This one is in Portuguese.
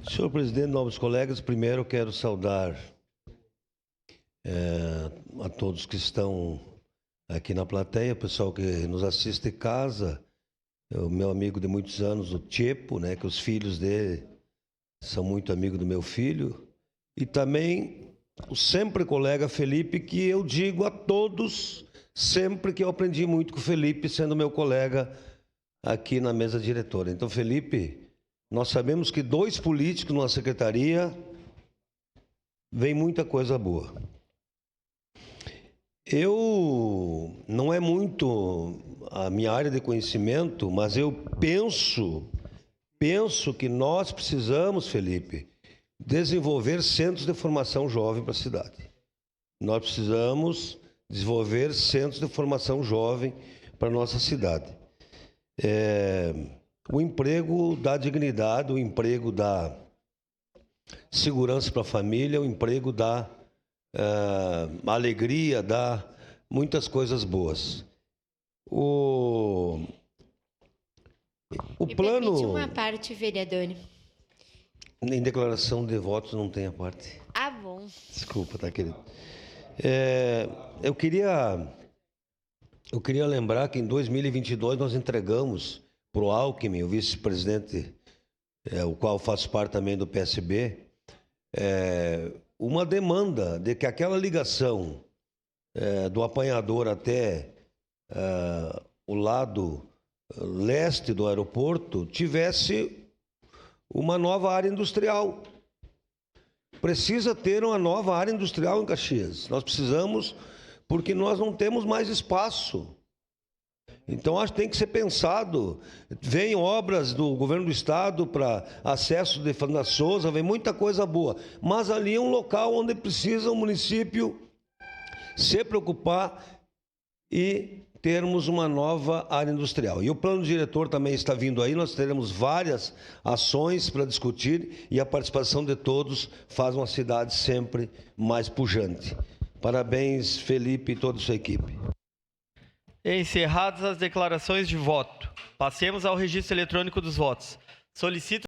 Senhor presidente, novos colegas, primeiro quero saudar a todos que estão aqui na plateia, o pessoal que nos assiste em casa, o meu amigo de muitos anos, o Tchepo, né, que os filhos dele são muito amigos do meu filho, e também o sempre colega Felipe, que eu digo a todos, sempre que eu aprendi muito com o Felipe, sendo meu colega aqui na mesa diretora. Então, Felipe, nós sabemos que 2 políticos numa secretaria vem muita coisa boa. Eu não é muito a minha área de conhecimento, mas eu penso que nós precisamos, Felipe, desenvolver centros de formação jovem para a cidade. Nós precisamos desenvolver centros de formação jovem para a nossa cidade. O emprego dá dignidade, o emprego dá segurança para a família, o emprego dá alegria, dá muitas coisas boas. O Me plano... permite uma parte, vereador. Em declaração de votos não tem a parte. Ah, bom. Desculpa, tá, querido? Eu queria lembrar que em 2022 nós entregamos para o Alckmin, o vice-presidente, o qual faço parte também do PSB, uma demanda de que aquela ligação do apanhador até o lado leste do aeroporto tivesse uma nova área industrial. Precisa ter uma nova área industrial em Caxias. Nós precisamos, porque nós não temos mais espaço. Então, acho que tem que ser pensado. Vem obras do governo do estado para acesso de Fernanda Souza, vem muita coisa boa. Mas ali é um local onde precisa o município se preocupar e termos uma nova área industrial. E o plano diretor também está vindo aí, nós teremos várias ações para discutir e a participação de todos faz uma cidade sempre mais pujante. Parabéns, Felipe e toda a sua equipe. Encerradas as declarações de voto, passemos ao registro eletrônico dos votos. Solicito